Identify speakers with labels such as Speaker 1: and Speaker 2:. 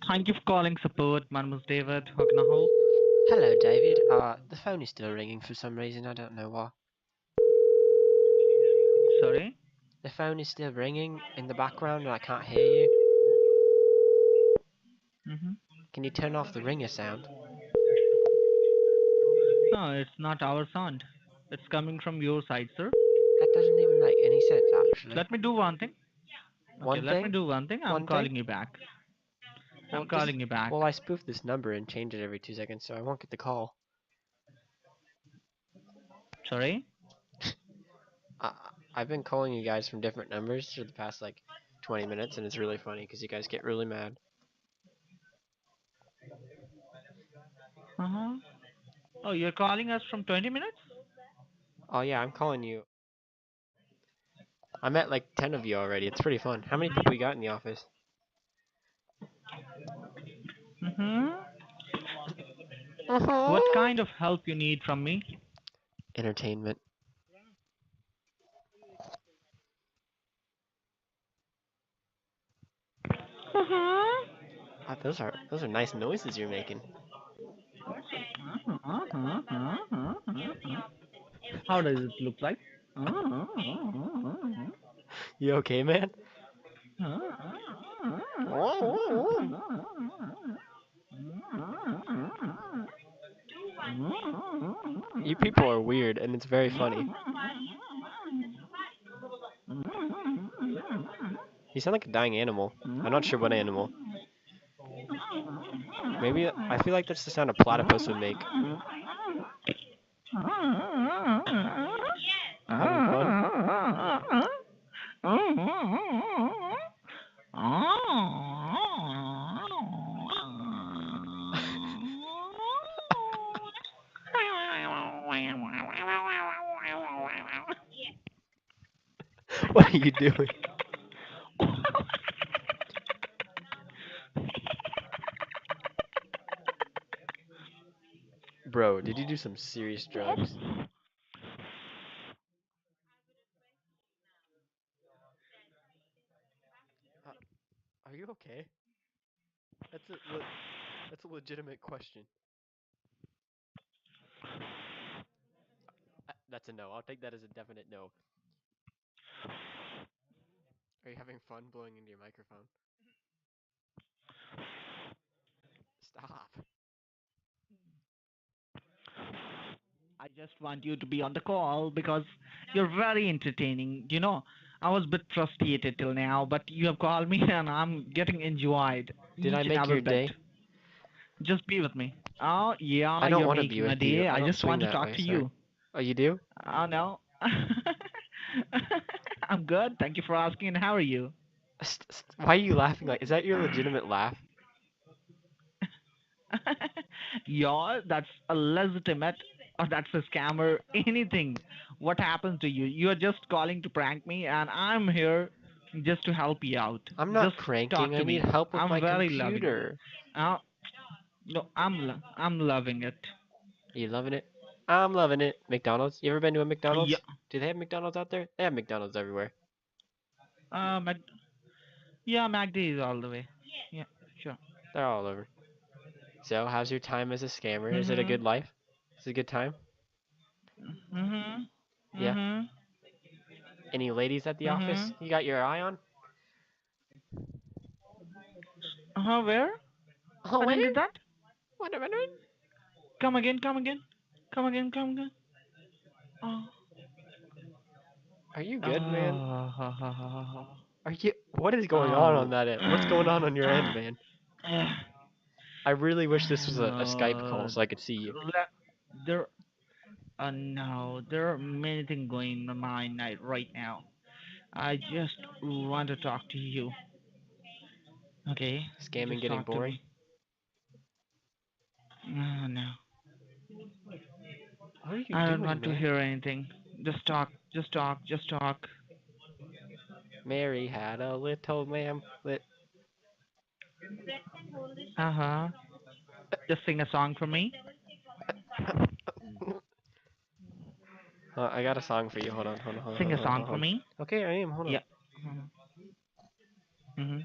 Speaker 1: Thank you for calling support. My name is David. How can I help?
Speaker 2: Hello, David. The phone is still ringing for some reason. I don't know why.
Speaker 1: Sorry?
Speaker 2: The phone is still ringing in the background and I can't hear you.
Speaker 1: Mm-hmm.
Speaker 2: Can you turn off the ringer sound?
Speaker 1: No, it's not our sound. It's coming from your side, sir.
Speaker 2: That doesn't even make any sense, actually.
Speaker 1: Let me do one thing. Okay,
Speaker 2: One
Speaker 1: let me
Speaker 2: thing?
Speaker 1: do one thing. I'm
Speaker 2: One thing?
Speaker 1: calling you back. I'm
Speaker 2: Well, this.
Speaker 1: calling you back.
Speaker 2: Well, I spoof this number and change it every 2 seconds, so I won't get the call.
Speaker 1: Sorry?
Speaker 2: I, I've been calling you guys from different numbers for the past like 20 minutes, and it's really funny because you guys get really mad.
Speaker 1: Uh-huh. Oh, you're calling us from 20 minutes?
Speaker 2: Oh yeah, I'm calling you. I met like 10 of you already. It's pretty fun. How many people you got in the office?
Speaker 1: Mm-hmm.
Speaker 2: Uh-huh.
Speaker 1: What kind of help you need from me?
Speaker 2: Entertainment.
Speaker 1: Uh-huh.
Speaker 2: Those are nice noises you're making.
Speaker 1: How does it look like?
Speaker 2: You okay, man? You people are weird, and it's very funny. You sound like a dying animal. I'm not sure what animal. Maybe I feel like that's the sound a platypus would make. Having fun? What are you doing? Bro, did you do some serious drugs? Uh, are you okay? That's that's a legitimate question. That's a no. I'll take that as a definite no. Are you having fun blowing into your microphone? Stop.
Speaker 1: I just want you to be on the call because you're very entertaining. I was a bit frustrated till now, but you have called me and I'm getting enjoyed
Speaker 2: Did I
Speaker 1: each and
Speaker 2: make
Speaker 1: every
Speaker 2: your
Speaker 1: bit.
Speaker 2: day?
Speaker 1: Just be with me. Oh,
Speaker 2: I
Speaker 1: yeah,
Speaker 2: don't
Speaker 1: you're
Speaker 2: want to be
Speaker 1: making my
Speaker 2: with you.
Speaker 1: day.
Speaker 2: I
Speaker 1: I
Speaker 2: don't
Speaker 1: just
Speaker 2: swing
Speaker 1: want to
Speaker 2: that
Speaker 1: talk
Speaker 2: way,
Speaker 1: to
Speaker 2: sir.
Speaker 1: you.
Speaker 2: Oh, you do?
Speaker 1: Oh, no. I'm good. Thank you for asking. And how are you?
Speaker 2: Why are you laughing like? Is that your legitimate laugh?
Speaker 1: Yeah, that's a legitimate or that's a scammer. Anything. What happens to you? You're just calling to prank me, and I'm here just to help you out.
Speaker 2: I'm
Speaker 1: Just
Speaker 2: not pranking.
Speaker 1: talk
Speaker 2: I
Speaker 1: to
Speaker 2: need
Speaker 1: me.
Speaker 2: help with
Speaker 1: I'm
Speaker 2: my
Speaker 1: very loving.
Speaker 2: computer.
Speaker 1: Uh, no, I'm loving it.
Speaker 2: You loving it? I'm loving it. McDonald's? You ever been to a
Speaker 1: Yeah.
Speaker 2: McDonald's? Do they have McDonald's out there? They have McDonald's everywhere.
Speaker 1: Mac. Yeah, MacD is all the way. Yeah, sure.
Speaker 2: They're all over. So, how's your time as a scammer? Is it a
Speaker 1: Mhm.
Speaker 2: good life? Is it a good time?
Speaker 1: Mhm.
Speaker 2: Yeah.
Speaker 1: Mhm.
Speaker 2: Any ladies at the office
Speaker 1: Mhm.
Speaker 2: you got your eye on?
Speaker 1: Where?
Speaker 2: Oh,
Speaker 1: I
Speaker 2: where?
Speaker 1: didn't get that.
Speaker 2: What a minute.
Speaker 1: Come again. Come again. Come again. Come again. Oh.
Speaker 2: Are you good, man?
Speaker 1: Oh.
Speaker 2: Are you? What is going on
Speaker 1: Oh.
Speaker 2: that end? What's going on your end, man? I really wish this was a Skype call
Speaker 1: No,
Speaker 2: so I could see you.
Speaker 1: there. No, there are many things going in my mind right now. I just want to talk to you. Okay,
Speaker 2: Scamming
Speaker 1: just
Speaker 2: getting
Speaker 1: talk to
Speaker 2: boring?
Speaker 1: me. No, no,
Speaker 2: What are you
Speaker 1: I don't
Speaker 2: doing,
Speaker 1: want to
Speaker 2: man?
Speaker 1: hear anything. Just talk. Just talk. Just talk.
Speaker 2: Mary had a little lamb.
Speaker 1: Uh huh. Just sing a song for me.
Speaker 2: I got a song for you. Hold on, hold on, hold on,
Speaker 1: Sing
Speaker 2: hold
Speaker 1: a
Speaker 2: on,
Speaker 1: song
Speaker 2: hold
Speaker 1: for
Speaker 2: on.
Speaker 1: me.
Speaker 2: Okay, I am. Hold on.
Speaker 1: Yeah. Mm-hmm.